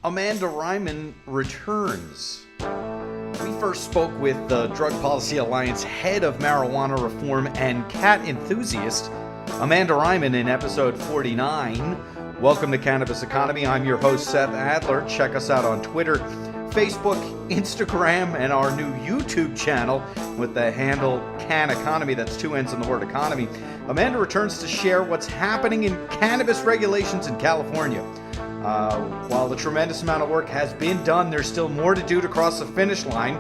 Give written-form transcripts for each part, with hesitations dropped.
Amanda Reiman returns. We first spoke with the Drug Policy Alliance head of marijuana reform and cat enthusiast, Amanda Reiman, in episode 49. Welcome to Cannabis Economy. I'm your host, Seth Adler. Check us out on Twitter, Facebook, Instagram, and our new YouTube channel with the handle Can Economy. That's two N's in the word economy. Amanda returns to share what's happening in cannabis regulations in California. While the tremendous amount of work has been done, there's still more to do to cross the finish line.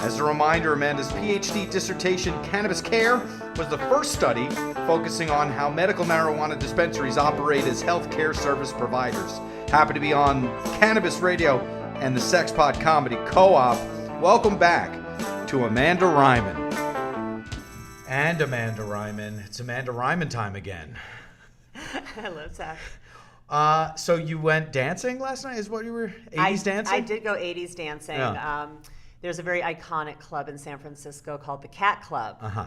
As a reminder, Amanda's PhD dissertation, Cannabis Care, was the first study focusing on how medical marijuana dispensaries operate as healthcare service providers. Happy to be on Cannabis Radio and the Sexpot Comedy Co-op. Welcome back to Amanda Reiman. And Amanda Reiman. It's Amanda Reiman time again. Hello, Seth. So you went dancing last night? Is what you were 80s dancing? I did go 80s dancing. Yeah. There's a very iconic club in San Francisco called the Cat Club. Uh-huh.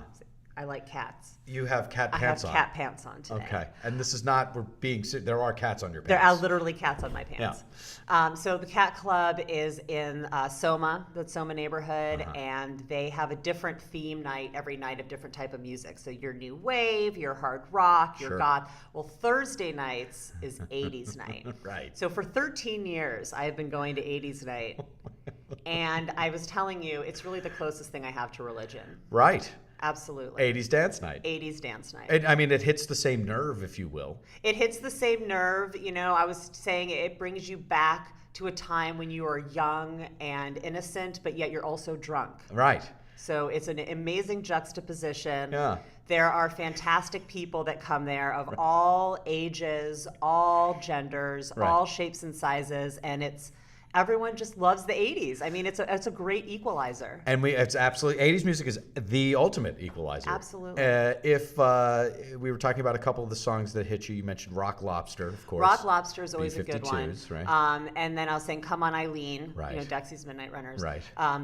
I like cats. You have cat pants on. I have cat pants on today. Okay. And this is not, there are cats on your There pants. are literally cats on my pants. Yeah. So the Cat Club is in Soma, the Soma neighborhood, Uh-huh. and they have a different theme night every night of different type of music. So your new wave, your hard rock, your Sure. goth. Well, Thursday nights is 80s night. Right. So for 13 years, I have been going to 80s night. And I was telling you, it's really the closest thing I have to religion. Right. Absolutely. 80s dance night. 80s dance night. It hits the same nerve, if you will. It hits the same nerve. You know, I was saying it brings you back to a time when you are young and innocent, but yet you're also drunk. Right. So it's an amazing juxtaposition. Yeah. There are fantastic people that come there of all ages, all genders, Right. all shapes and sizes, and everyone just loves the 80s. I mean, it's a great equalizer. And it's absolutely, 80s music is the ultimate equalizer. Absolutely. If we were talking about a couple of the songs that hit you, you mentioned Rock Lobster, of course. Rock Lobster is always a good one. B-52s, right? And then I was saying Come On Eileen, Right. you know, Dexy's Midnight Runners. Right.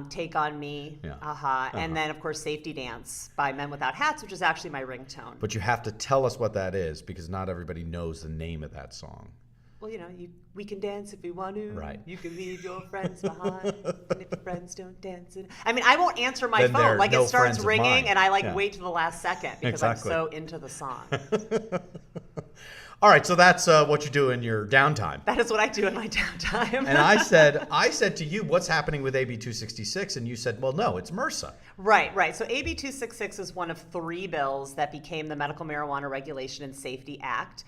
Take On Me, Yeah. And then, of course, Safety Dance by Men Without Hats, which is actually my ringtone. But you have to tell us what that is, because not everybody knows the name of that song. Well, you know, we can dance if we want to. Right. You can leave your friends behind. And if your friends don't dance. I mean, I won't answer my Then they're phone. Like, no it starts friends of ringing, mine. and I, Yeah. wait to the last second because Exactly. I'm so into the song. All right, so that's what you do in your downtime. That is what I do in my downtime. And I said to you, what's happening with AB 266? And you said, well, no, it's MRSA. Right. So AB 266 is one of three bills that became the Medical Marijuana Regulation and Safety Act.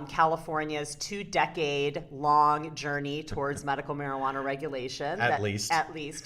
California's 2-decade-long journey towards medical marijuana regulation. At least,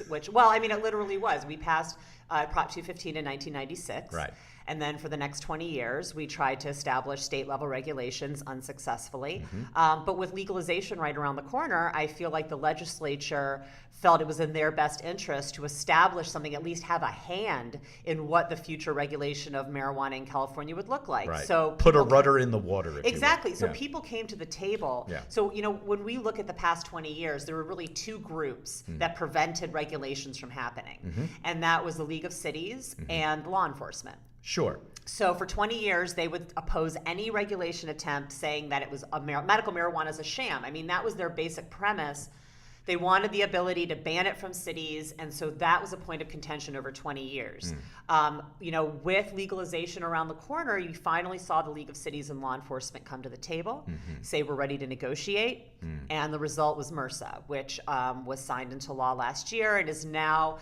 which, well, I mean, it literally was. We passed Prop 215 in 1996. Right. And then for the next 20 years, we tried to establish state-level regulations unsuccessfully. But with legalization right around the corner, I feel like the legislature felt it was in their best interest to establish something, at least have a hand in what the future regulation of marijuana in California would look like. Right. So put a rudder in the water. If exactly. You will. So Yeah. people came to the table. Yeah. So, you know, when we look at the past 20 years, there were really two groups that prevented regulations from happening. And that was the League of Cities and law enforcement. Sure. So for 20 years, they would oppose any regulation attempt saying that it was medical marijuana is a sham. I mean, that was their basic premise. They wanted the ability to ban it from cities, and so that was a point of contention over 20 years. You know, with legalization around the corner, you finally saw the League of Cities and law enforcement come to the table, say we're ready to negotiate, and the result was MRSA, which was signed into law last year and is now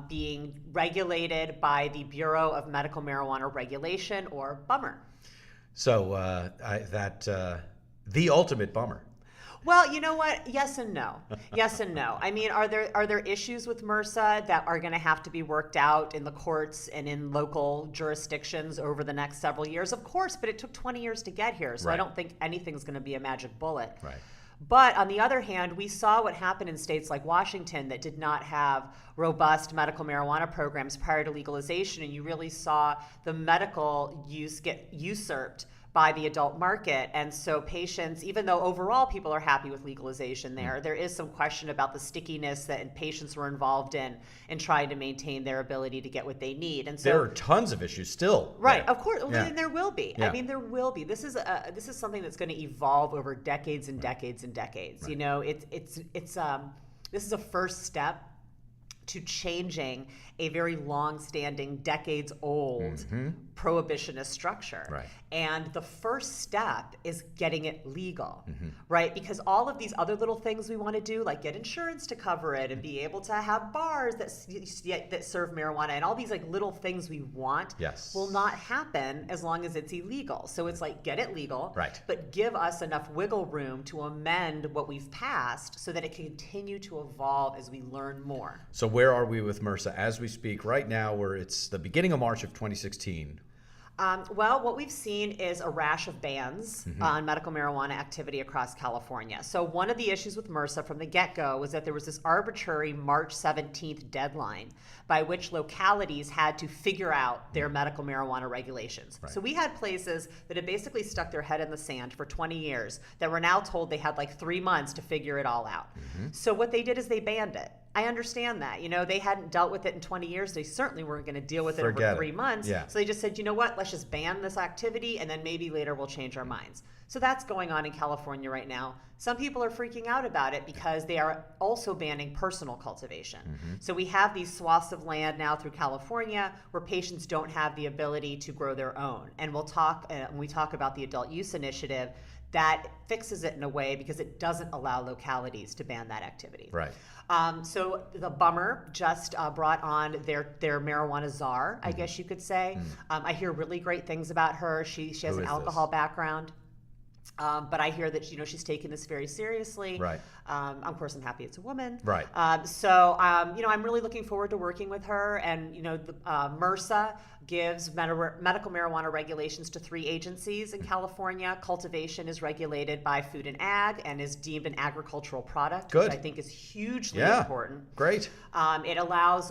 being regulated by the Bureau of Medical Marijuana Regulation, or BUMMR. So the ultimate bummer. Well, you know what? Yes and no. Yes and no. I mean, are there issues with MRSA that are going to have to be worked out in the courts and in local jurisdictions over the next several years? Of course, but it took 20 years to get here, so Right. I don't think anything's going to be a magic bullet. Right. But on the other hand, we saw what happened in states like Washington that did not have robust medical marijuana programs prior to legalization, and you really saw the medical use get usurped by the adult market. And so patients, even though overall people are happy with legalization there is some question about the stickiness that patients were involved in trying to maintain their ability to get what they need. And so there are tons of issues still. Right, there. of course, Yeah. and there will be. Yeah. I mean, there will be. This is something that's going to evolve over decades and decades and decades. Right. You know, this is a first step to changing a very long-standing, decades-old prohibitionist structure. Right. And the first step is getting it legal, right? Because all of these other little things we want to do, like get insurance to cover it and be able to have bars that serve marijuana and all these like little things we want, Yes. will not happen as long as it's illegal. So it's like, get it legal, Right. but give us enough wiggle room to amend what we've passed so that it can continue to evolve as we learn more. So where are we with MRSA as we speak right now, where it's the beginning of March of 2016? Well, what we've seen is a rash of bans on medical marijuana activity across California. So one of the issues with MRSA from the get-go was that there was this arbitrary March 17th deadline by which localities had to figure out their medical marijuana regulations. Right. So we had places that had basically stuck their head in the sand for 20 years that were now told they had like 3 months to figure it all out. So what they did is they banned it. I understand that. You know, they hadn't dealt with it in 20 years. They certainly weren't going to deal with it over 3 months. Yeah. So they just said, you know what, let's just ban this activity and then maybe later we'll change our minds. So that's going on in California right now. Some people are freaking out about it because they are also banning personal cultivation. So we have these swaths of land now through California where patients don't have the ability to grow their own. And we'll talk, when we talk about the adult use initiative, that fixes it in a way because it doesn't allow localities to ban that activity. Right. So the Bummer just brought on their marijuana czar, I guess you could say. I hear really great things about her. She has an alcohol background. But I hear that she's taking this very seriously. Right. Of course, I'm happy it's a woman. Right. So I'm really looking forward to working with her. And MRSA gives medical marijuana regulations to 3 agencies in California. Cultivation is regulated by Food and Ag and is deemed an agricultural product, Good. which I think is hugely Yeah. important. Great. It allows,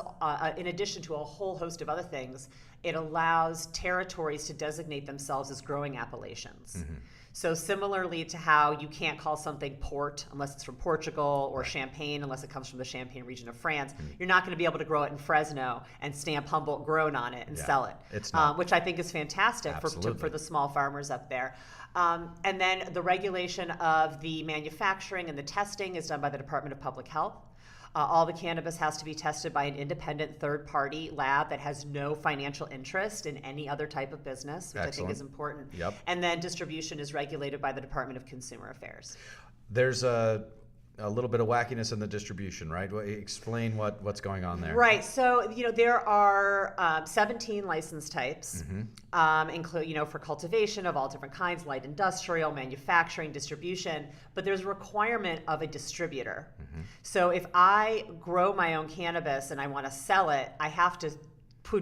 in addition to a whole host of other things, it allows territories to designate themselves as growing appellations. So similarly to how you can't call something port unless it's from Portugal or champagne unless it comes from the Champagne region of France, you're not going to be able to grow it in Fresno and stamp Humboldt grown on it and sell it, It's not. which I think is fantastic Absolutely. for the small farmers up there. And then the regulation of the manufacturing and the testing is done by the Department of Public Health. All the cannabis has to be tested by an independent third-party lab that has no financial interest in any other type of business, which I think is important. Yep. And then distribution is regulated by the Department of Consumer Affairs. There's a little bit of wackiness in the distribution, right? Explain what's going on there. Right. So, there are 17 license types, include, for cultivation of all different kinds, light industrial, manufacturing, distribution, but there's a requirement of a distributor. So if I grow my own cannabis and I want to sell it, I have to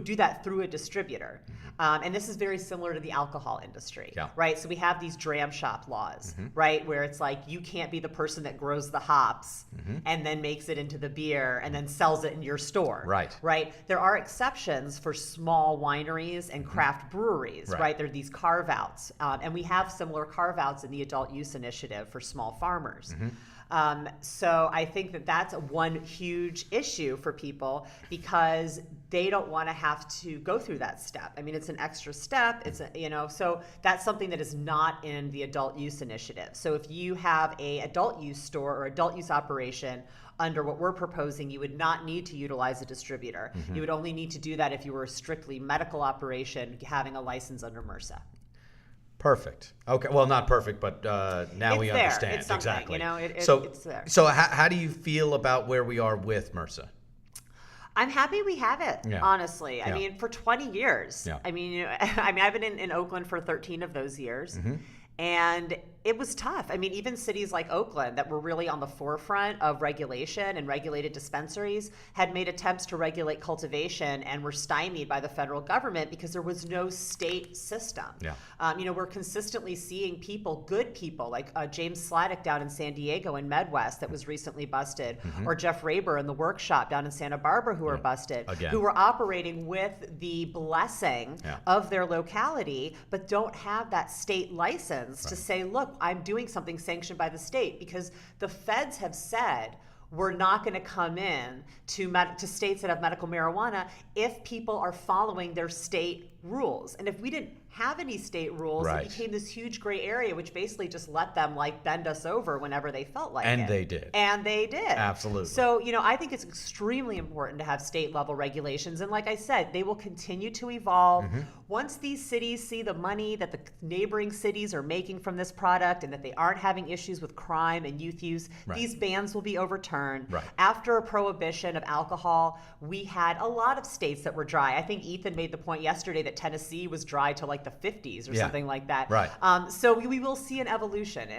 do that through a distributor. And this is very similar to the alcohol industry, right? So we have these dram shop laws, right? Where it's like, you can't be the person that grows the hops and then makes it into the beer and then sells it in your store, right? There are exceptions for small wineries and craft breweries, right? There are these carve-outs. And we have similar carve-outs in the adult use initiative for small farmers. So I think that that's one huge issue for people because they don't want to have to go through that step. I mean, it's an extra step. It's so that's something that is not in the adult use initiative. So if you have a adult use store or adult use operation under what we're proposing, you would not need to utilize a distributor. You would only need to do that if you were a strictly medical operation having a license under MRSA. Perfect. Okay. Well, not perfect, but now we understand. It's something, exactly. It's there. So how do you feel about where we are with MRSA? I'm happy we have it, honestly. I mean, for 20 years. Yeah. I mean, I've been in Oakland for 13 of those years. And it was tough. I mean, even cities like Oakland that were really on the forefront of regulation and regulated dispensaries had made attempts to regulate cultivation and were stymied by the federal government because there was no state system. Yeah. We're consistently seeing people, good people, like James Sladek down in San Diego in Medwest that was recently busted, or Jeff Raber in the Workshop down in Santa Barbara who were busted, who were operating with the blessing of their locality, but don't have that state license to say, look, I'm doing something sanctioned by the state, because the feds have said we're not going to come in to states that have medical marijuana if people are following their state rules. And if we didn't have any state rules, it became this huge gray area, which basically just let them like bend us over whenever they felt like it. And they did. And they did. Absolutely. So, I think it's extremely important to have state level regulations. And like I said, they will continue to evolve. Once these cities see the money that the neighboring cities are making from this product and that they aren't having issues with crime and youth use, these bans will be overturned. After a prohibition of alcohol, we had a lot of states that were dry. I think Ethan made the point yesterday that Tennessee was dry till like the 50s or something like that. So we will see an evolution,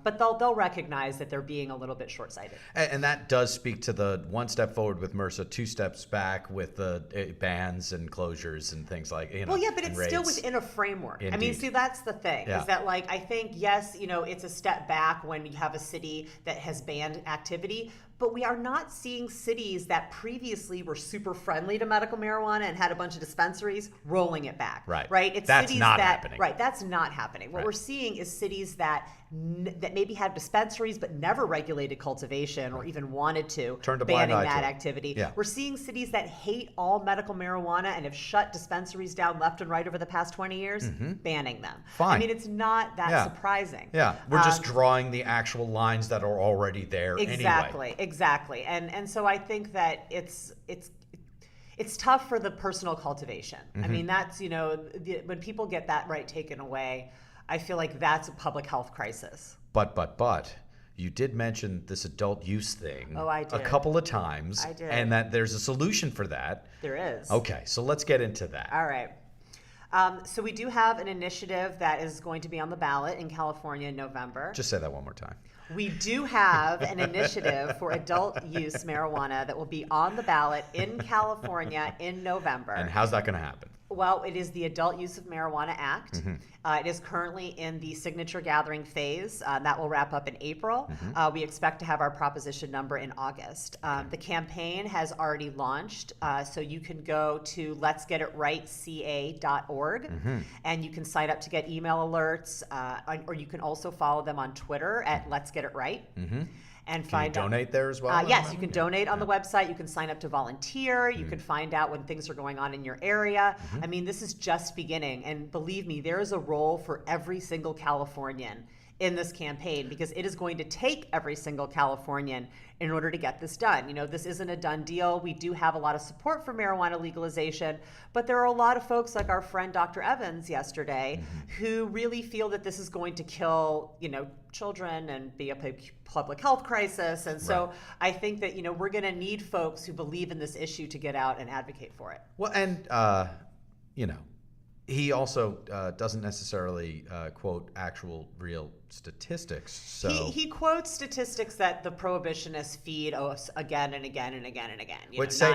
but they'll recognize that they're being a little bit short-sighted. And that does speak to the one step forward with MRSA, two steps back with the bans and closures and things like, Well, yeah, but it's still within a framework. Indeed. I mean, see, that's the thing, is that like, I think, yes, it's a step back when you have a city that has banned activity, but we are not seeing cities that previously were super friendly to medical marijuana and had a bunch of dispensaries rolling it back. Right? It's that's cities not that, happening. Right, that's not happening. What we're seeing is cities that maybe had dispensaries but never regulated cultivation or even wanted to, banning that activity. We're seeing cities that hate all medical marijuana and have shut dispensaries down left and right over the past 20 years, banning them. Fine. I mean, it's not that surprising. We're just drawing the actual lines that are already there anyway. Exactly. And so I think that it's tough for the personal cultivation. I mean, that's, when people get that right taken away, I feel like that's a public health crisis. But you did mention this adult use thing I did. a couple of times. I did. And that there's a solution for that. There is. Okay, so let's get into that. All right. So we do have an initiative that is going to be on the ballot in California in November. Just say that one more time. We do have an initiative for adult use marijuana that will be on the ballot in California in November. And how's that going to happen? Well, it is the Adult Use of Marijuana Act. It is currently in the signature gathering phase. That will wrap up in April. We expect to have our proposition number in August. The campaign has already launched, so you can go to letsgetitRightCA.org, and you can sign up to get email alerts, or you can also follow them on Twitter at Let's Get It Right. And can you donate there as well? Yes, you can donate on the website. You can sign up to volunteer. You can find out when things are going on in your area. I mean, this is just beginning. And believe me, there is a role for every single Californian in this campaign, because it is going to take every single Californian in order to get this done. This isn't a done deal. We do have a lot of support for marijuana legalization, but there are a lot of folks like our friend Dr. Evans yesterday who really feel that this is going to kill, children and be a public health crisis. And so I think that, we're going to need folks who believe in this issue to get out and advocate for it. Well, and, he also doesn't necessarily quote actual real statistics. So he quotes statistics that the prohibitionists feed us again and again and again and again.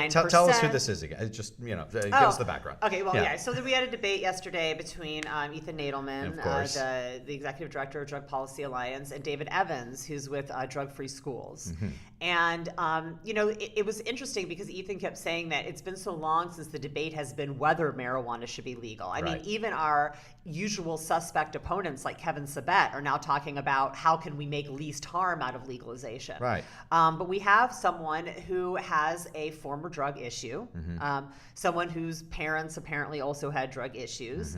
Tell us who this is again. Just give us the background. Okay, well, So we had a debate yesterday between Ethan Nadelman, the executive director of Drug Policy Alliance, and David Evans, who's with Drug Free Schools. And it was interesting because Ethan kept saying that it's been so long since the debate has been whether marijuana should be legal. I mean, even our usual suspect opponents like Kevin Sabet are now talking about how can we make least harm out of legalization. But we have someone who has a former drug issue, someone whose parents apparently also had drug issues,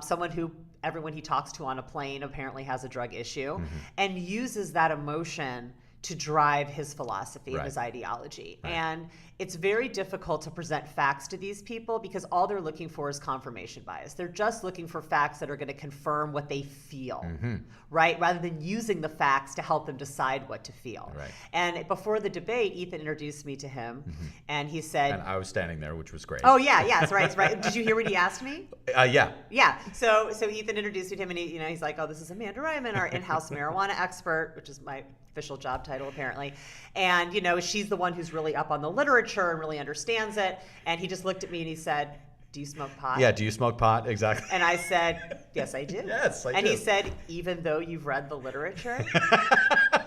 someone who everyone he talks to on a plane apparently has a drug issue, and uses that emotion to drive his philosophy and Right. his ideology. Right. And it's very difficult to present facts to these people because all they're looking for is confirmation bias. They're just looking for facts that are going to confirm what they feel, right? Rather than using the facts to help them decide what to feel. Right. And before the debate, Ethan introduced me to him, and he said, And I was standing there, which was great. "Oh yeah, yeah, it's right, it's right." Did you hear what he asked me? Yeah. Yeah. So Ethan introduced me to him, and he's like, "Oh, this is Amanda Reiman, our in-house marijuana expert," which is my official job title apparently. And she's the one who's really up on the literature and really understands it. And he just looked at me and he said, "Do you smoke pot?" Yeah, do you smoke pot? Exactly. And I said, "Yes, I do." Yes, I and do. he said, "Even though you've read the literature?"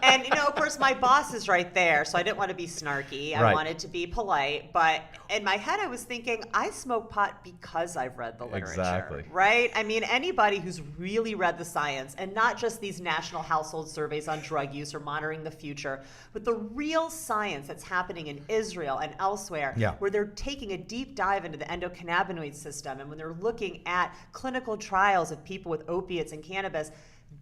And of course, my boss is right there, so I didn't want to be snarky. I Right. wanted to be polite, but in my head, I was thinking, I smoke pot because I've read the literature. Exactly. Right? I mean, anybody who's really read the science, and not just these national household surveys on drug use or monitoring the future, but the real science that's happening in Israel and elsewhere, Yeah. where they're taking a deep dive into the endocannabinoid system, and when they're looking at clinical trials of people with opiates and cannabis,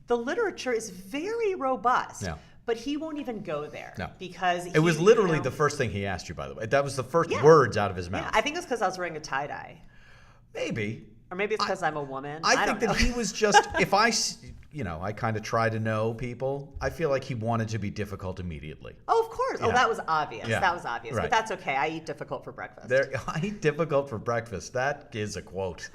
the literature is very robust. Yeah. But he won't even go there. No. Because It was literally the first thing he asked you, by the way. That was the first Yeah. words out of his mouth. Yeah, I think it's because I was wearing a tie-dye. Maybe. Or maybe it's because I'm a woman. I don't think that know. he was just, if I kind of try to know people, I feel like he wanted to be difficult immediately. Oh, of course. Yeah. Oh, that was obvious. Yeah. That was obvious. Right. But that's okay. I eat difficult for breakfast. I eat difficult for breakfast. That is a quote.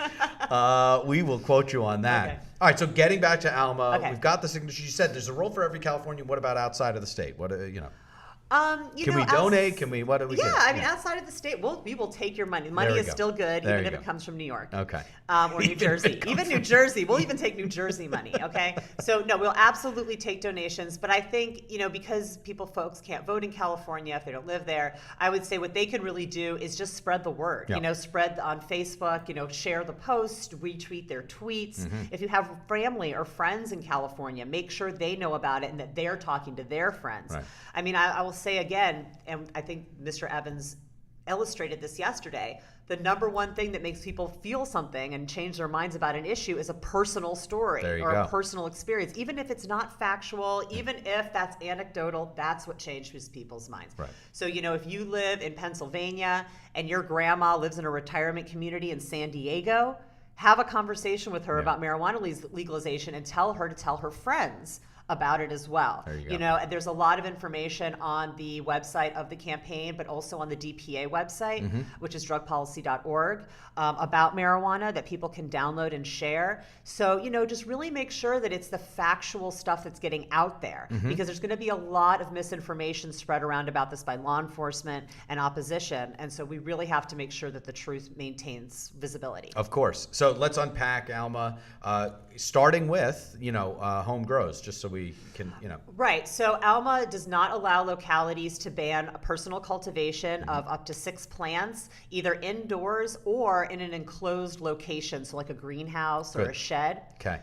We will quote you on that. Okay. All right, so getting back to Alma, Okay. we've got the signature. You said there's a role for every Californian. What about outside of the state? What, Can we donate? Can we, what do we Yeah, get? I mean, outside of the state, we will take your money. Money we is go. still good, There even you if go. it comes from New York. Okay. Or New Jersey. Even New Jersey. We'll even take New Jersey money, okay? So, no, we'll absolutely take donations. But I think, because folks can't vote in California if they don't live there, I would say what they can really do is just spread the word. Yeah. Spread on Facebook, share the post, retweet their tweets. Mm-hmm. If you have family or friends in California, make sure they know about it and that they're talking to their friends. Right. I mean, I will say again, and I think Mr. Evans illustrated this yesterday, the number one thing that makes people feel something and change their minds about an issue is a personal story There you or go. a personal experience. Even if it's not factual, even if that's anecdotal, that's what changes people's minds. Right. So, if you live in Pennsylvania and your grandma lives in a retirement community in San Diego, have a conversation with her Yeah. about marijuana legalization and tell her to tell her friends about it as well. There you go. And there's a lot of information on the website of the campaign, but also on the DPA website, Mm-hmm. which is drugpolicy.org, about marijuana that people can download and share. So, just really make sure that it's the factual stuff that's getting out there, Mm-hmm. because there's going to be a lot of misinformation spread around about this by law enforcement and opposition. And so we really have to make sure that the truth maintains visibility. Of course. So let's unpack Alma, starting with, home grows, just so we can, Right. So Alma does not allow localities to ban a personal cultivation of up to 6 plants, either indoors or in an enclosed location, so like a greenhouse or Good. a shed. Okay.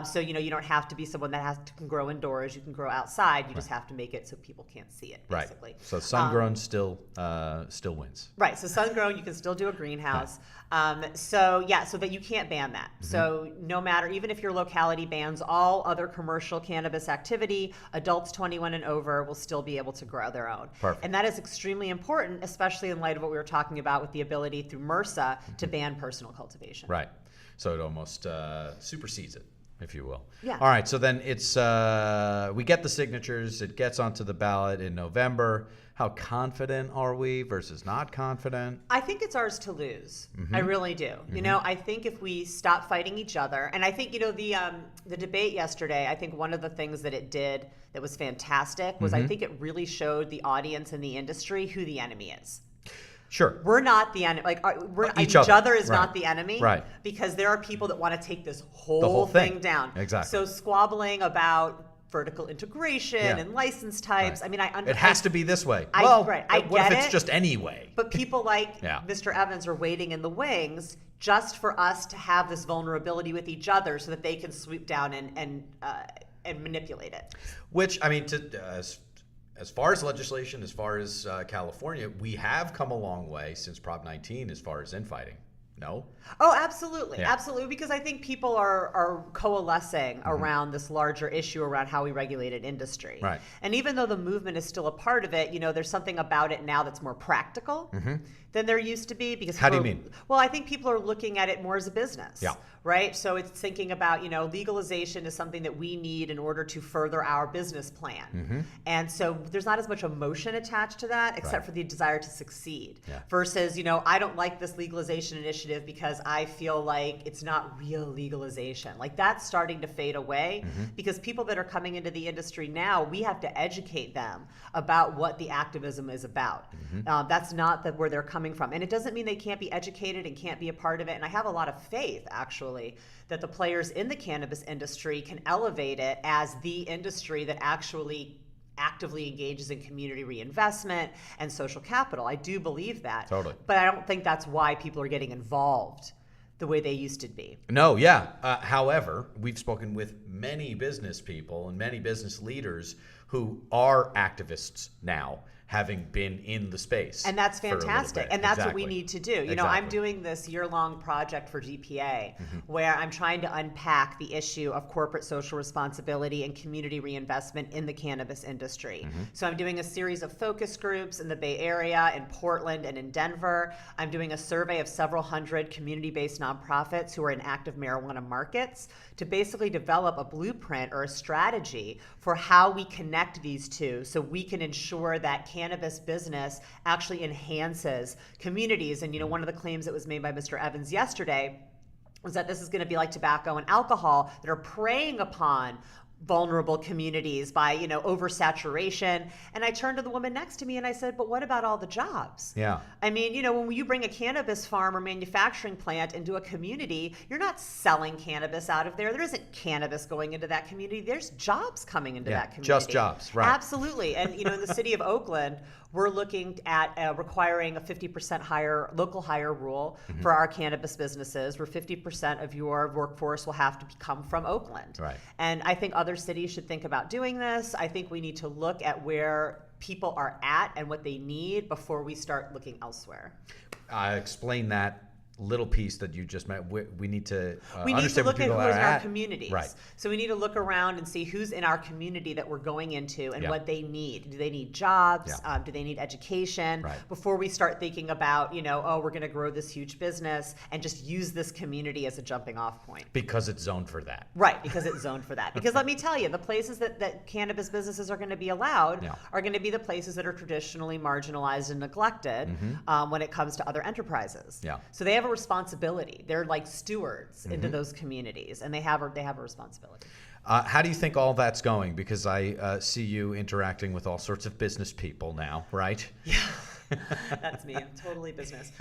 So you don't have to be someone that can grow indoors. You can grow outside. You just have to make it so people can't see it, Right. basically. So sun-grown still wins. Right. So sun-grown, you can still do a greenhouse. So that you can't ban that. Mm-hmm. So no matter, even if your locality bans all other commercial cannabis activity, adults 21 and over will still be able to grow their own. Perfect. And that is extremely important, especially in light of what we were talking about with the ability through MRSA to ban personal cultivation. Right. So it almost supersedes it, if you will. Yeah. All right. So then it's we get the signatures. It gets onto the ballot in November. How confident are we versus not confident? I think it's ours to lose. Mm-hmm. I really do. I think if we stop fighting each other, and I think the debate yesterday, I think one of the things that it did that was fantastic was Mm-hmm. I think it really showed the audience and the industry who the enemy is. Sure. We're not the enemy. Each other. other is Right. not the enemy. Right. Because there are people that want to take this whole whole thing. thing down. Exactly. So squabbling about vertical integration Yeah. and license types. Right. I mean, It has to be this way. I Well, get what if it's it. just anyway? But people like Yeah. Mr. Evans are waiting in the wings just for us to have this vulnerability with each other so that they can sweep down and manipulate it. Which, I mean, as far as legislation, as far as California, we have come a long way since Prop 19 as far as infighting. No? Oh, absolutely. Yeah. Absolutely. Because I think people are coalescing around this larger issue around how we regulated industry. Right. And even though the movement is still a part of it, there's something about it now that's more practical than there used to be. Because How do you mean? Well, I think people are looking at it more as a business. Yeah. Right? So it's thinking about, legalization is something that we need in order to further our business plan. And so there's not as much emotion attached to that, except for the desire to succeed. Yeah. Versus, I don't like this legalization initiative because I feel like it's not real legalization. Like that's starting to fade away because people that are coming into the industry now, we have to educate them about what the activism is about. That's not where they're coming from. And it doesn't mean they can't be educated and can't be a part of it. And I have a lot of faith, actually, that the players in the cannabis industry can elevate it as the industry that actually actively engages in community reinvestment and social capital. I do believe that. Totally. But I don't think that's why people are getting involved the way they used to be. No, yeah. However, we've spoken with many business people and many business leaders who are activists now, having been in the space. And that's fantastic. And that's what we need to do. I'm Exactly. doing this year-long project for GPA where I'm trying to unpack the issue of corporate social responsibility and community reinvestment in the cannabis industry. So I'm doing a series of focus groups in the Bay Area, in Portland, and in Denver. I'm doing a survey of several hundred community-based nonprofits who are in active marijuana markets to basically develop a blueprint or a strategy for how we connect these two so we can ensure that cannabis business actually enhances communities. And one of the claims that was made by Mr. Evans yesterday was that this is going to be like tobacco and alcohol that are preying upon vulnerable communities by oversaturation. And I turned to the woman next to me and I said, but what about all the jobs? Yeah. I mean, when you bring a cannabis farm or manufacturing plant into a community, you're not selling cannabis out of there. There isn't cannabis going into that community. There's jobs coming into that community. Just jobs, right. Absolutely. And in the city of Oakland, we're looking at requiring a 50% higher local hire rule for our cannabis businesses, where 50% of your workforce will have to come from Oakland. Right. And I think other cities should think about doing this. I think we need to look at where people are at and what they need before we start looking elsewhere. Explain that little piece that you just meant. We need to we need to understand look where at people who's are in our at. communities. Right. So we need to look around and see who's in our community that we're going into and Yeah. what they need. Do they need jobs? Yeah. Do they need education? Right. Before we start thinking about, we're going to grow this huge business and just use this community as a jumping off point. Because it's zoned for that. Right, because it's zoned for that. Because let me tell you, the places that cannabis businesses are going to be allowed Yeah. are going to be the places that are traditionally marginalized and neglected when it comes to other enterprises. Yeah. So they have a responsibility. They're like stewards into those communities, and they have a responsibility. How do you think all that's going? Because I see you interacting with all sorts of business people now, right? Yeah. That's me. I'm totally business.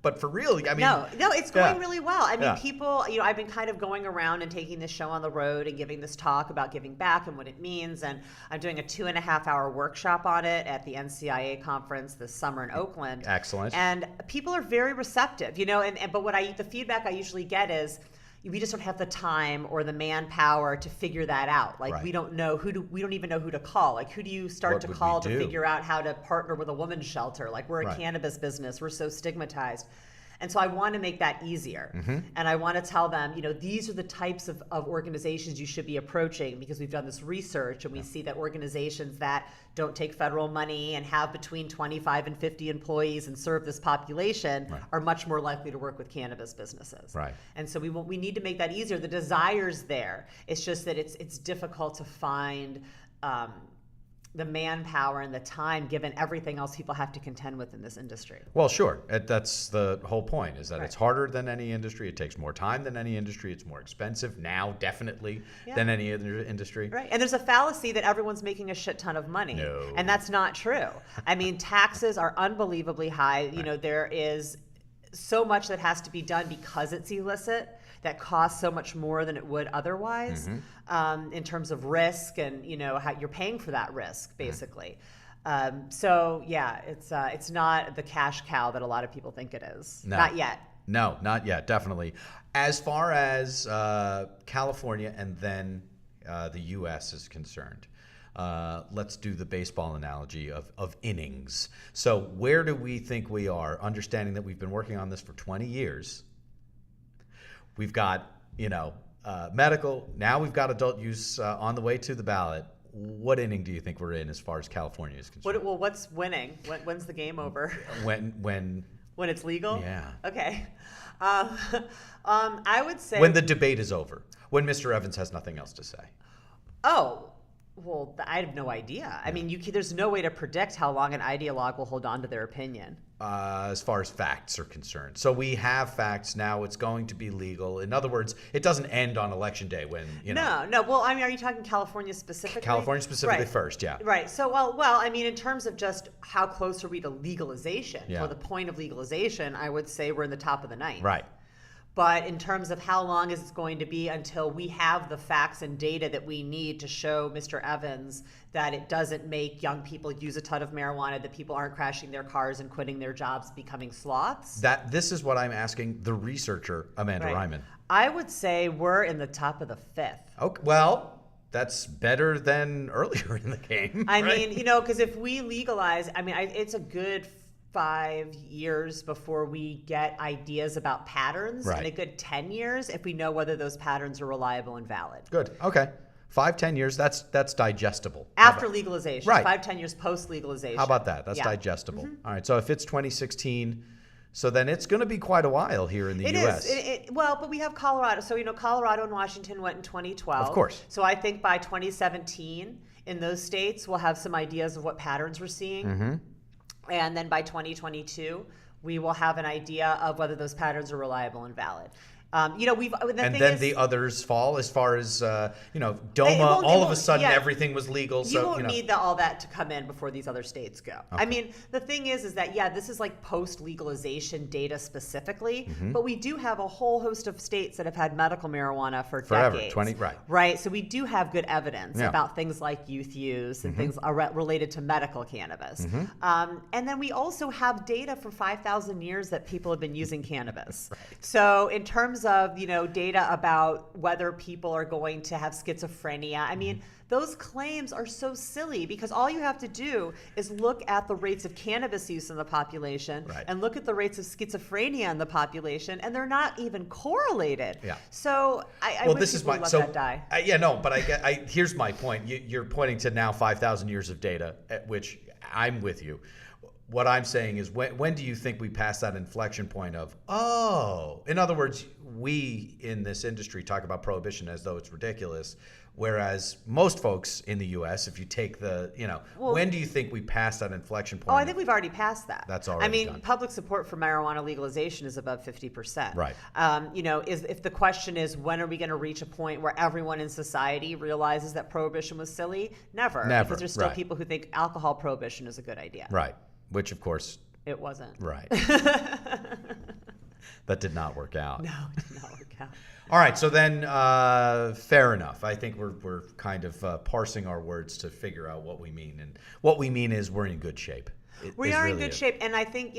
But for real, I mean, No, it's going yeah. really well. I mean, Yeah. people, I've been kind of going around and taking this show on the road and giving this talk about giving back and what it means. And I'm doing a 2.5-hour workshop on it at the NCIA conference this summer in Oakland. Excellent. And people are very receptive, but the feedback I usually get is, we just don't have the time or the manpower to figure that out. Like, Right. we don't know we don't even know who to call. Like, who do you start What to would we call to do? figure out how to partner with a women's shelter? Like, we're a Right. cannabis business. We're so stigmatized. And so I want to make that easier. Mm-hmm. And I want to tell them, these are the types of organizations you should be approaching, because we've done this research and we see that organizations that don't take federal money and have between 25 and 50 employees and serve this population Right. are much more likely to work with cannabis businesses. Right. And so we need to make that easier. The desire's there. It's just that it's difficult to find the manpower and the time, given everything else people have to contend with in this industry. Well, sure. That's the whole point, is that Right. it's harder than any industry. It takes more time than any industry. It's more expensive now, definitely, Yeah. than any other industry. Right. And there's a fallacy that everyone's making a shit ton of money. No. And that's not true. I mean, taxes are unbelievably high. There is so much that has to be done because it's illicit that costs so much more than it would otherwise, in terms of risk and, how you're paying for that risk, basically. So yeah, it's not the cash cow that a lot of people think it is. No. Not yet. No, not yet, definitely. As far as California and then the U.S. is concerned, let's do the baseball analogy of innings. So where do we think we are, understanding that we've been working on this for 20 years? We've got, medical. Now we've got adult use on the way to the ballot. What inning do you think we're in as far as California is concerned? What's winning? When's the game over? When it's legal? Yeah. Okay. I would say when the debate is over, when Mr. Evans has nothing else to say. Oh, well, I have no idea. I mean, there's no way to predict how long an ideologue will hold on to their opinion. As far as facts are concerned. So we have facts now. It's going to be legal. In other words, it doesn't end on Election Day when, No. Well, I mean, are you talking California specifically? California specifically Right. first, yeah. Right. So, well, I mean, in terms of just how close are we to legalization, Yeah. or the point of legalization, I would say we're in the top of the ninth. Right. But in terms of how long is it going to be until we have the facts and data that we need to show Mr. Evans that it doesn't make young people use a ton of marijuana, that people aren't crashing their cars and quitting their jobs, becoming sloths? This is what I'm asking the researcher, Amanda Reiman. I would say we're in the top of the fifth. Okay, well, that's better than earlier in the game. I right? mean, because if we legalize, I mean, it's a good 5 years before we get ideas about patterns, Right. and a good 10 years if we know whether those patterns are reliable and valid. Good. Okay. 5-10 years, that's digestible. After legalization, Right. 5-10 years post legalization. How about that? That's Yeah. digestible. All right. So if it's 2016, so then it's going to be quite a while here in the U.S. It is. Well, but we have Colorado. So, Colorado and Washington went in 2012. Of course. So I think by 2017 in those states, we'll have some ideas of what patterns we're seeing. And then by 2022, we will have an idea of whether those patterns are reliable and valid. The others fall as far as DOMA. won't- All of a sudden, yeah. everything was legal. You So won't need all that to come in before these other states go. Okay. I mean, the thing is that this is like post-legalization data specifically, but we do have a whole host of states that have had medical marijuana for forever. decades. 20 right. Right. So we do have good evidence Yeah. about things like youth use and things related to medical cannabis. And then we also have data for 5,000 years that people have been using cannabis. Right. So in terms of, data about whether people are going to have schizophrenia, I mean, those claims are so silly because all you have to do is look at the rates of cannabis use in the population Right. and look at the rates of schizophrenia in the population, and they're not even correlated. Yeah. So I Well, wish this is people my would so let that die. but here's my point. You're pointing to now 5,000 years of data, at which I'm with you. What I'm saying is, when do you think we pass that inflection point of, in other words, we in this industry talk about prohibition as though it's ridiculous, whereas most folks in the U.S., if you take when do you think we pass that inflection point? Oh, I think we've already passed that. That's already done. Public support for marijuana legalization is above 50%. Right. If the question is when are we going to reach a point where everyone in society realizes that prohibition was silly? Never. Because there's still right. people who think alcohol prohibition is a good idea. Right. Which, of course, it wasn't. Right. That did not work out. No, it did not work out. All right, so then fair enough. I think we're kind of parsing our words to figure out what we mean. And what we mean is we're in good shape. We are in good shape, and I think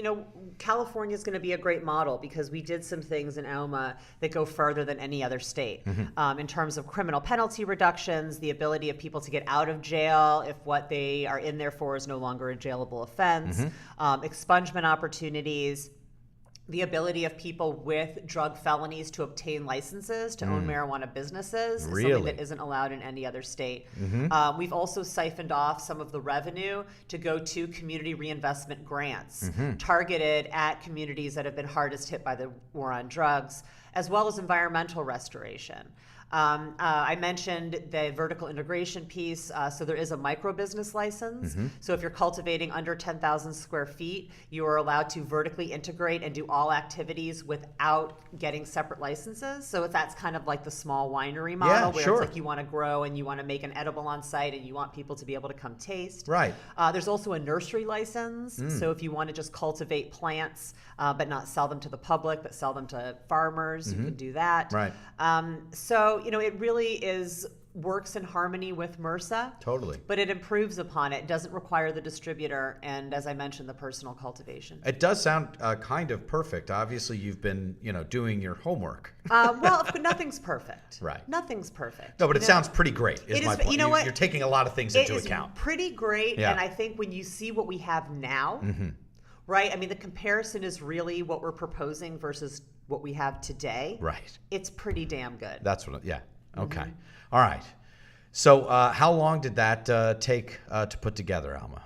California is going to be a great model because we did some things in ALMA that go further than any other state in terms of criminal penalty reductions, the ability of people to get out of jail if what they are in there for is no longer a jailable offense, expungement opportunities, the ability of people with drug felonies to obtain licenses to own marijuana businesses, is something that isn't allowed in any other state. We've also siphoned off some of the revenue to go to community reinvestment grants targeted at communities that have been hardest hit by the war on drugs, as well as environmental restoration. I mentioned the vertical integration piece. So there is a micro business license. So if you're cultivating under 10,000 square feet, you are allowed to vertically integrate and do all activities without getting separate licenses. So that's kind of like the small winery model where it's like you want to grow and you want to make an edible on site and you want people to be able to come taste. Right. There's also a nursery license. So if you want to just cultivate plants but not sell them to the public, but sell them to farmers, you can do that. Right. So, it really is works in harmony with MRSA. Totally. But it improves upon it. It doesn't require the distributor and, as I mentioned, the personal cultivation. It does sound kind of perfect. Obviously, you've been, doing your homework. Well, nothing's perfect. Right. Nothing's perfect. No, but it sounds pretty great, is my point. You know what? You're taking a lot of things into account. It is pretty great, Yeah. and I think when you see what we have now, right? I mean, the comparison is really what we're proposing versus what we have today. Right. It's pretty damn good. That's what, yeah. Okay. All right. So how long did that take to put together, Alma?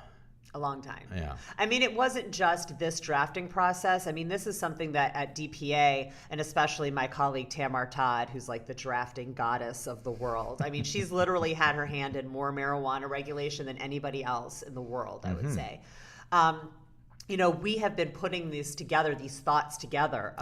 A long time. Yeah. I mean, it wasn't just this drafting process. I mean, this is something that at DPA, and especially my colleague Tamar Todd, who's like the drafting goddess of the world. I mean, she's literally had her hand in more marijuana regulation than anybody else in the world, I would say. We have been putting these thoughts together,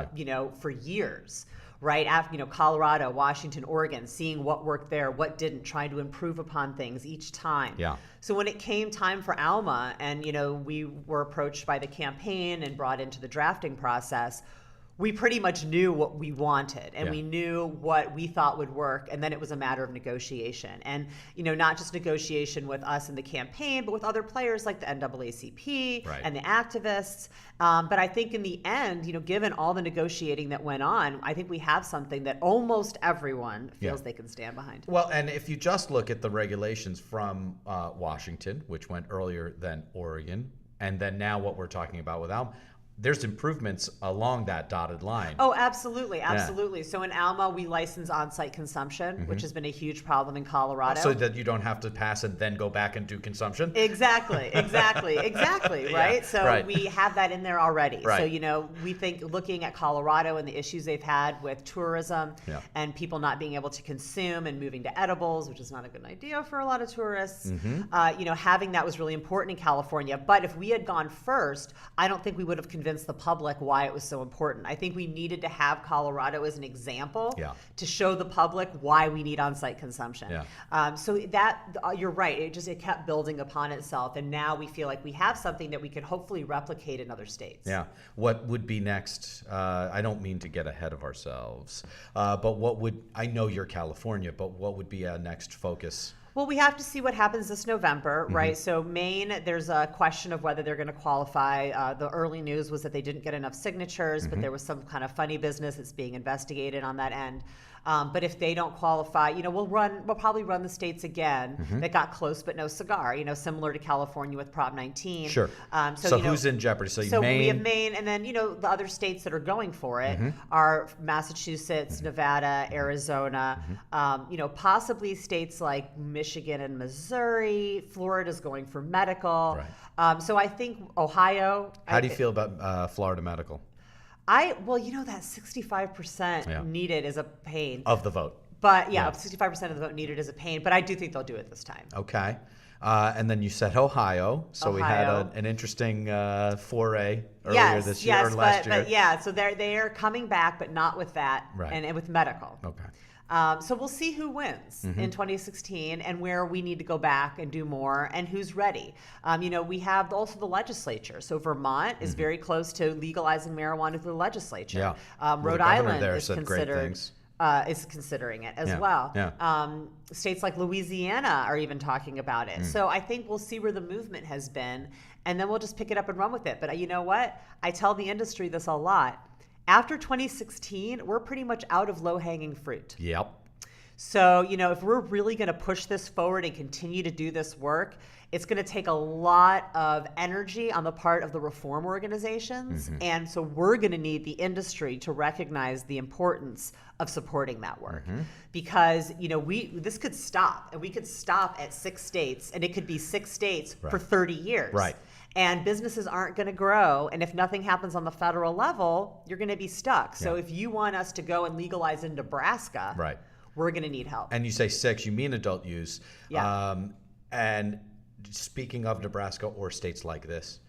for years. Right after, Colorado, Washington, Oregon, seeing what worked there, what didn't, trying to improve upon things each time. Yeah. So when it came time for Alma, and we were approached by the campaign and brought into the drafting process, we pretty much knew what we wanted, and we knew what we thought would work, and then it was a matter of negotiation. And, not just negotiation with us in the campaign, but with other players like the NAACP and the activists. But I think in the end, given all the negotiating that went on, I think we have something that almost everyone feels they can stand behind. Well, and if you just look at the regulations from Washington, which went earlier than Oregon, and then now what we're talking about with Alma, there's improvements along that dotted line. Oh, absolutely, absolutely. Yeah. So in Alma, we license on-site consumption, which has been a huge problem in Colorado. So that you don't have to pass and then go back and do consumption? Exactly, right? So we have that in there already. Right. So, we think looking at Colorado and the issues they've had with tourism and people not being able to consume and moving to edibles, which is not a good idea for a lot of tourists, having that was really important in California. But if we had gone first, I don't think we would have convinced the public why it was so important. I think we needed to have Colorado as an example to show the public why we need on-site consumption. Yeah. So that you're right. It kept building upon itself, and now we feel like we have something that we could hopefully replicate in other states. Yeah. What would be next? I don't mean to get ahead of ourselves, but I know you're California, but what would be a next focus? Well, we have to see what happens this November, right? So Maine, there's a question of whether they're going to qualify. The early news was that they didn't get enough signatures, but there was some kind of funny business that's being investigated on that end. But if they don't qualify, we'll probably run the states again that got close but no cigar, similar to California with Prop 19. Sure. So who's in jeopoly? So Maine? We have Maine, and then, the other states that are going for it are Massachusetts, Nevada, Arizona, possibly states like Michigan and Missouri. Florida's going for medical. Right. So I think Ohio. How do you feel about Florida medical? That 65% needed is a pain. Of the vote. But 65% of the vote needed is a pain. But I do think they'll do it this time. Okay. And then you said Ohio. So we had an interesting foray earlier this year or last year. So they are coming back, but not with that and with medical. Okay. So we'll see who wins in 2016 and where we need to go back and do more and who's ready. We have also the legislature. So Vermont is very close to legalizing marijuana through the legislature. Yeah. Rhode Island is considering it as well. Yeah. States like Louisiana are even talking about it. So I think we'll see where the movement has been, and then we'll just pick it up and run with it. But you know what? I tell the industry this a lot. After 2016, we're pretty much out of low-hanging fruit. Yep. So, if we're really going to push this forward and continue to do this work, it's going to take a lot of energy on the part of the reform organizations. And so we're going to need the industry to recognize the importance of supporting that work. Because, this could stop, and we could stop at 6 states, and it could be 6 states for 30 years. Right. And businesses aren't going to grow. And if nothing happens on the federal level, you're going to be stuck. So if you want us to go and legalize in Nebraska, we're going to need help. And you say 6, you mean adult use. Yeah. And speaking of Nebraska or states like this,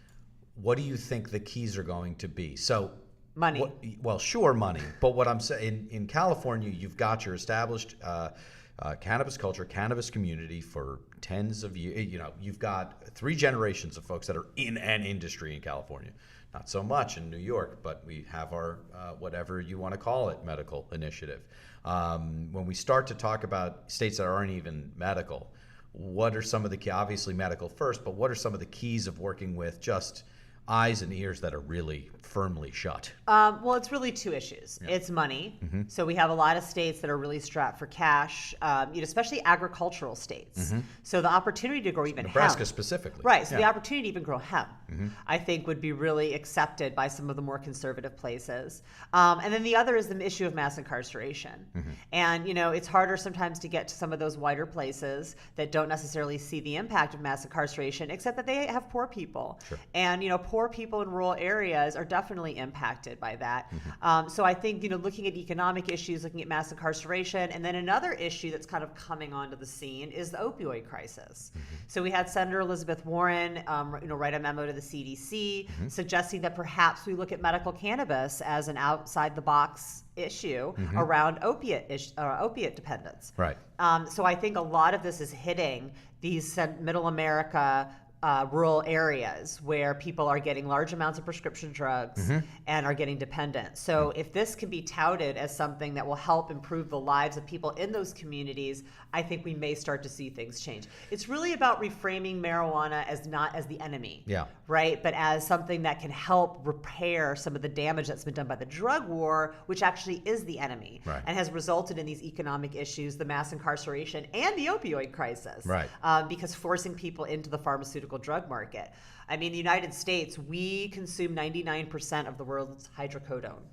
what do you think the keys are going to be? So money. Sure, money. But what I'm saying, in California, you've got your established cannabis culture, cannabis community for tens of years. You've got 3 generations of folks that are in an industry in California. Not so much in New York, but we have our, whatever you want to call it, medical initiative. When we start to talk about states that aren't even medical, what are some of the key, obviously medical first, but what are some of the keys of working with just eyes and ears that are really firmly shut? Well, it's really 2 issues. Yeah. It's money. Mm-hmm. So we have a lot of states that are really strapped for cash, especially agricultural states. Mm-hmm. So the opportunity to grow even Nebraska hemp. Specifically. Right. So the opportunity to even grow hemp, I think, would be really accepted by some of the more conservative places. And then the other is the issue of mass incarceration. Mm-hmm. And, it's harder sometimes to get to some of those wider places that don't necessarily see the impact of mass incarceration, except that they have poor people. Sure. And, poor people in rural areas are definitely impacted by that. Mm-hmm. So I think, looking at economic issues, looking at mass incarceration, and then another issue that's kind of coming onto the scene is the opioid crisis. Mm-hmm. So we had Senator Elizabeth Warren, write a memo to the CDC suggesting that perhaps we look at medical cannabis as an outside-the-box issue around opiate dependence. Right. So I think a lot of this is hitting these middle America rural areas where people are getting large amounts of prescription drugs and are getting dependent. So if this can be touted as something that will help improve the lives of people in those communities, I think we may start to see things change. It's really about reframing marijuana as not as the enemy, right? But as something that can help repair some of the damage that's been done by the drug war, which actually is the enemy, and has resulted in these economic issues, the mass incarceration, and the opioid crisis, because forcing people into the pharmaceutical drug market. I mean, the United States, we consume 99% of the world's hydrocodone.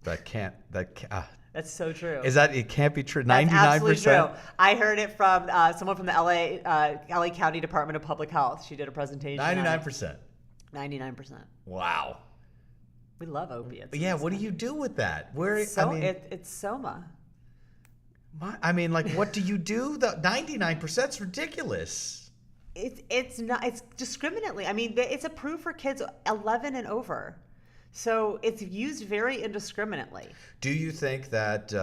That's so true. It can't be true? 99%? That's absolutely true. I heard it from someone from the LA County Department of Public Health. She did a presentation. 99%. 99%. Wow. We love opiates. Yeah, what do you do with that? It's soma. What do you do? The 99% is ridiculous. It's not. It's discriminately. I mean, it's approved for kids 11 and over, so it's used very indiscriminately. Do you think that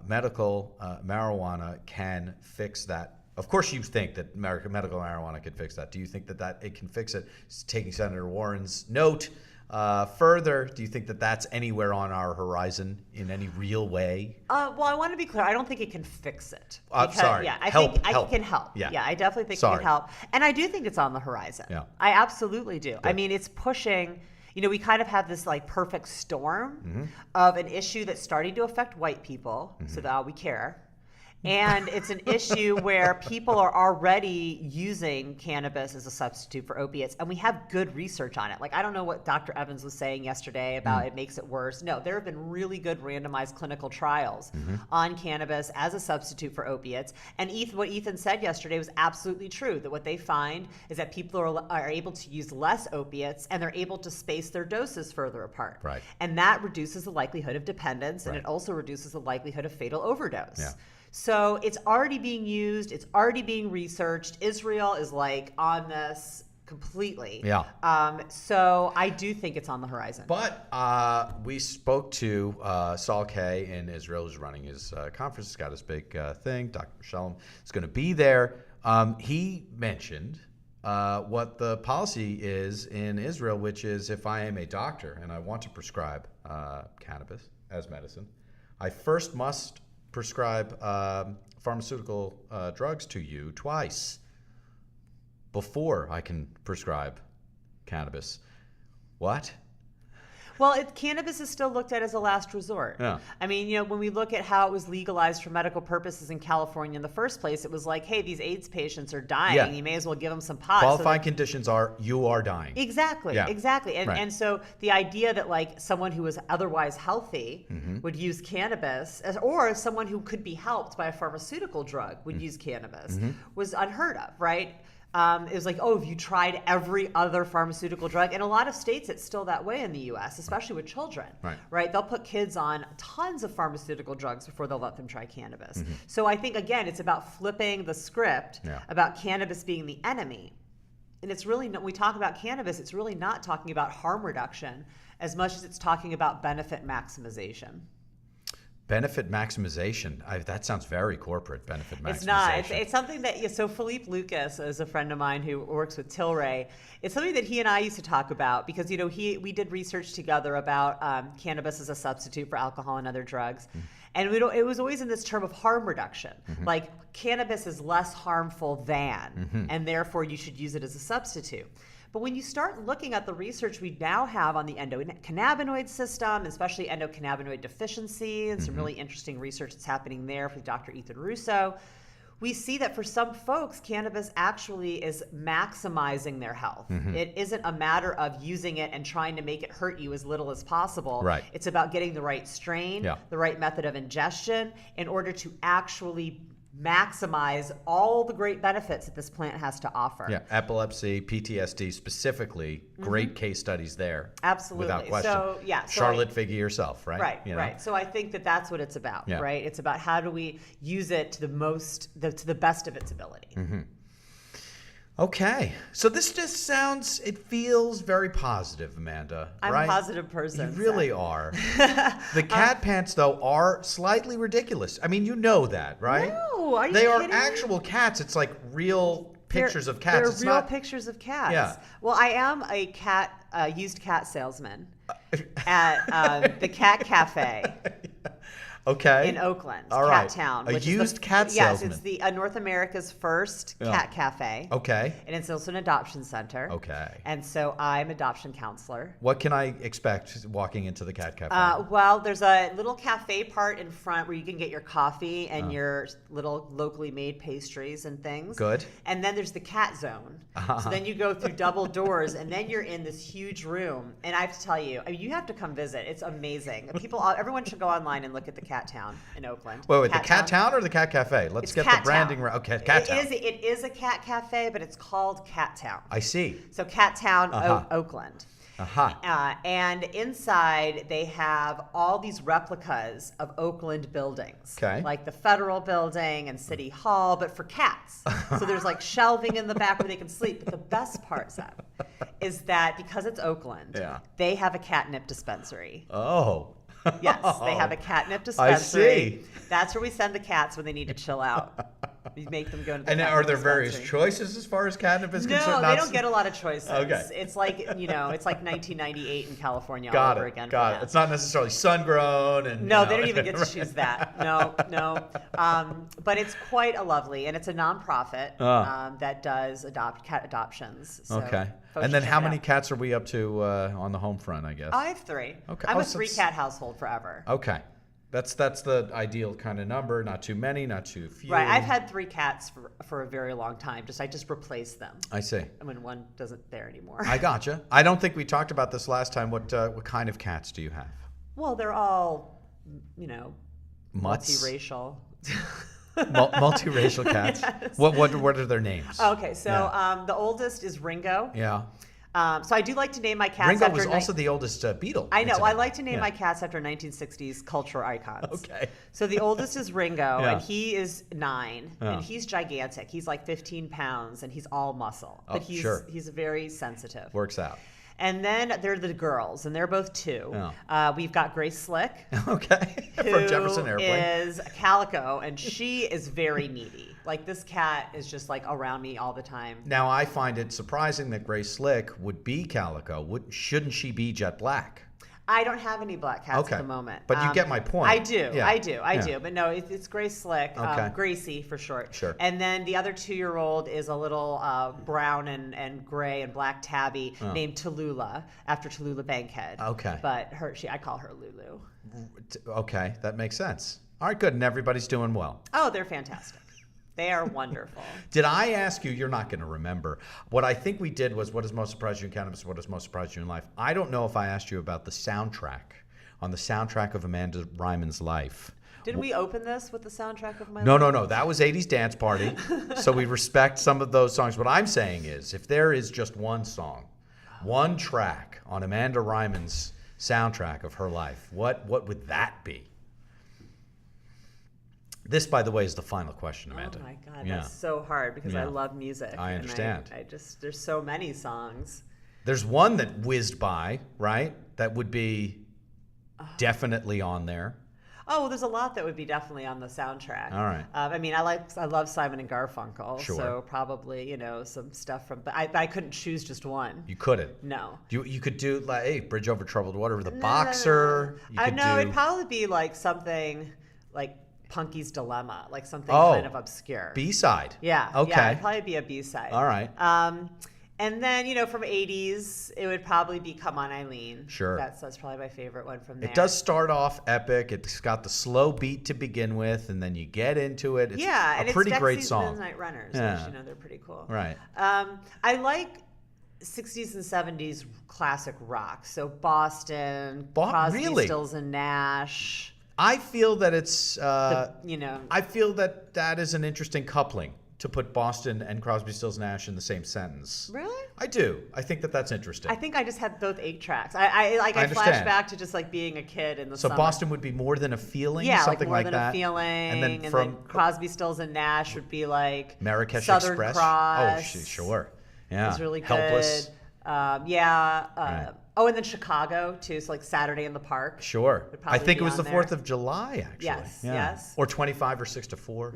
medical marijuana can fix that? Of course, you think that medical marijuana can fix that. Do you think that it can fix it? Taking Senator Warren's note further, do you think that that's anywhere on our horizon in any real way? Well, I want to be clear. I don't think it can fix it. Sorry. Yeah, I think it can help. Yeah, I definitely think it can help. And I do think it's on the horizon. Yeah. I absolutely do. Good. I mean, it's pushing. We kind of have this perfect storm of an issue that's starting to affect white people, so that we care. And it's an issue where people are already using cannabis as a substitute for opiates, and we have good research on it. I don't know what Dr. Evans was saying yesterday about it makes it worse. No, there have been really good randomized clinical trials on cannabis as a substitute for opiates. And what Ethan said yesterday was absolutely true, that what they find is that people are able to use less opiates, and they're able to space their doses further apart. Right. And that reduces the likelihood of dependence, and it also reduces the likelihood of fatal overdose. Yeah. So it's already being used. It's already being researched. Israel is on this completely. Yeah. So I do think it's on the horizon. But we spoke to Saul Kay in Israel, who's running his conference. He's got his big thing. Dr. Shalom is going to be there. He mentioned what the policy is in Israel, which is if I am a doctor and I want to prescribe cannabis as medicine, I first must prescribe pharmaceutical drugs to you twice before I can prescribe cannabis. What? Well, cannabis is still looked at as a last resort. Yeah. I mean, when we look at how it was legalized for medical purposes in California in the first place, it was hey, these AIDS patients are dying. Yeah. You may as well give them some pot. Qualifying conditions are you are dying. Exactly. Yeah. Exactly. And so the idea that someone who was otherwise healthy would use cannabis, or someone who could be helped by a pharmaceutical drug would use cannabis, was unheard of, right? It was have you tried every other pharmaceutical drug? In a lot of states, it's still that way in the U.S., especially with children, right? They'll put kids on tons of pharmaceutical drugs before they'll let them try cannabis. So I think, again, it's about flipping the script about cannabis being the enemy. And it's really, when we talk about cannabis, it's really not talking about harm reduction as much as it's talking about benefit maximization. Benefit maximization. That sounds very corporate, benefit maximization. It's not. It's something that, so Philippe Lucas is a friend of mine who works with Tilray. It's something that he and I used to talk about because, we did research together about cannabis as a substitute for alcohol and other drugs. And it was always in this term of harm reduction. Like, cannabis is less harmful than, and therefore you should use it as a substitute. But when you start looking at the research we now have on the endocannabinoid system, especially endocannabinoid deficiency, and some really interesting research that's happening there with Dr. Ethan Russo, we see that for some folks, cannabis actually is maximizing their health. It isn't a matter of using it and trying to make it hurt you as little as possible. Right. It's about getting the right strain, the right method of ingestion in order to actually maximize all the great benefits that this plant has to offer. Yeah, epilepsy, PTSD specifically, great case studies there. Absolutely. Without question. So, Charlotte Figge yourself, right? Right, right. So I think that that's what it's about, right? It's about how do we use it to the best of its ability. Okay. So this just it feels very positive, Amanda. I'm right? a positive person. You really are. The cat pants, though, are slightly ridiculous. I mean, you know that, right? No, are you They kidding are actual cats. It's like real pictures of cats. They're real pictures of cats. Yeah. Well, I am a used cat salesman at the Cat Cafe. Okay. In Oakland, All Cat right. Town. A used cat salesman. Yes, it's the North America's first cat cafe. Okay. And it's also an adoption center. Okay. And so I'm adoption counselor. What can I expect walking into the cat cafe? Well, there's a little cafe part in front where you can get your coffee and your little locally made pastries and things. Good. And then there's the cat zone. So then you go through double doors and then you're in this huge room. And I have to tell you, you have to come visit. It's amazing. Everyone should go online and look at the Cat Town in Oakland. Wait, the Cat Town or the Cat Cafe? Let's get the branding right. Okay, Cat Town. It is a cat cafe, but it's called Cat Town. I see. So Cat Town, Oakland. And inside they have all these replicas of Oakland buildings, like the Federal Building and City Hall, but for cats. So there's like shelving in the back where they can sleep. But the best part, Seth, is that because it's Oakland, they have a catnip dispensary. Oh. Yes, they have a catnip dispensary. I see. That's where we send the cats when they need to chill out. We make them go to the And catnip are there dispensary. various choices as far as catnip is concerned? No, they don't get a lot of choices. Okay. It's like, it's like 1998 in California all Got over it. again. Got it. It's not necessarily sun-grown. And, No, they don't even get to choose that. No. But it's quite a lovely, and it's a nonprofit that does cat adoptions. So okay. folks And then should how check it many out. cats are we up to on the home front, I guess? I have 3. Okay. I'm a 3-cat household forever. Okay. That's the ideal kind of number. Not too many, not too few. Right. I've had 3 cats for a very long time. I just replace them. I see. When one doesn't there anymore. I gotcha. I don't think we talked about this last time. What kind of cats do you have? Well, they're all, Mutts? multiracial. Multiracial cats. Yes. What are their names? Okay, so the oldest is Ringo. Yeah. So I do like to name my cats Ringo after... was also the oldest Beatle. I know. I like to name my cats after 1960s culture icons. Okay. So the oldest is Ringo, and he is 9, and he's gigantic. He's like 15 pounds, and he's all muscle. But he's very sensitive. Works out. And then they're the girls, and they're both 2. We've got Grace Slick. Okay. From Jefferson Airplane. Is Calico, and she is very needy. Like, this cat is just like around me all the time. Now, I find it surprising that Grace Slick would be Calico. Shouldn't she be jet black? I don't have any black cats at the moment. But you get my point. I do. Yeah. I do. But no, it's Grace Slick. Gracie for short. Sure. And then the other 2-year-old is a little brown and gray and black tabby named Tallulah, after Tallulah Bankhead. Okay. But I call her Lulu. Okay, that makes sense. All right, good. And everybody's doing well. Oh, they're fantastic. They are wonderful. Did I ask you? You're not going to remember. What I think we did was, what has most surprised you in cannabis? What has most surprised you in life? I don't know if I asked you about the soundtrack, on the soundtrack of Amanda Reiman's life. Didn't we open this with the soundtrack of my life? No. That was 80s Dance Party. So we respect some of those songs. What I'm saying is, if there is just one song, one track on Amanda Reiman's soundtrack of her life, what would that be? This, by the way, is the final question, Amanda. Oh my God, that's so hard because I love music. I understand. And there's so many songs. There's one that whizzed by, right? That would be definitely on there. Oh, well, there's a lot that would be definitely on the soundtrack. All right. I mean, I love Simon and Garfunkel, Sure. so probably some stuff from. But I couldn't choose just one. You couldn't. No. You could do like, hey, Bridge Over Troubled Water, The Boxer. You could No, do... it'd probably be like something like Punky's Dilemma, like something Oh, kind of obscure. B-side. Yeah. Okay. Yeah, it'd probably be a B-side. All right. And then, from 80s, it would probably be Come On Eileen. Sure. That's probably my favorite one from there. It does start off epic. It's got the slow beat to begin with, and then you get into it. It's and a pretty it's great Dexys song. and Midnight Runners, Yeah. which, they're pretty cool. Right. I like 60s and 70s classic rock. So Boston, Crosby, really? Stills, and Nash. I feel that it's, I feel that is an interesting coupling to put Boston and Crosby, Stills, Nash in the same sentence. Really? I do. I think that's interesting. I think I just had both 8 tracks. I flash back to just like being a kid in the So summer. Boston would be More Than a Feeling, Yeah, something like like More Than that. a Feeling. And then Crosby, Stills, and Nash would be like Marrakesh Southern Express. Cross. Oh, sure. Yeah. It's really good. Helpless. Right. Oh, and then Chicago too. So like Saturday in the Park. Sure. would I probably think be it was on the there. 4th of July, actually. Yes, Yeah. yes. Or 25 or 6 to 4.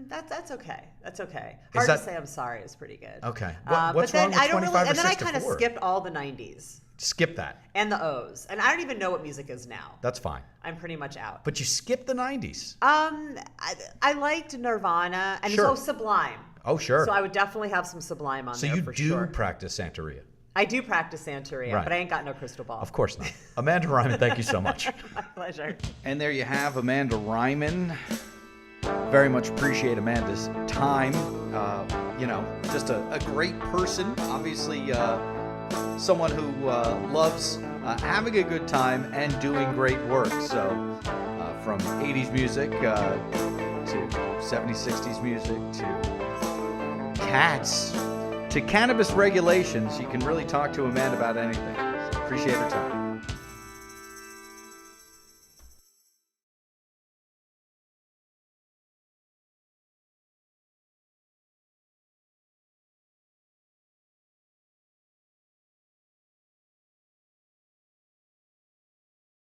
That's okay. That's okay. Is Hard that- to say I'm sorry is pretty good. Okay. But What's then wrong with I don't 25 or and then 6 I to kind of 4? skipped all the 90s Skip that. and the O's. And I don't even know what music is now. That's fine. I'm pretty much out. But you skipped the 90s. I liked Nirvana and Sure. Sublime. Oh, sure. So I would definitely have some Sublime on So there you for do sure. practice Santeria. I do practice Santeria, Right. but I ain't got no crystal ball. Of course not. Amanda Reiman, thank you so much. My pleasure. And there you have Amanda Reiman. Very much appreciate Amanda's time. Just a great person. Obviously, someone who loves having a good time and doing great work. So, from 80s music to 70s, 60s music to cats to cannabis regulations, you can really talk to Amanda about anything. So appreciate her time.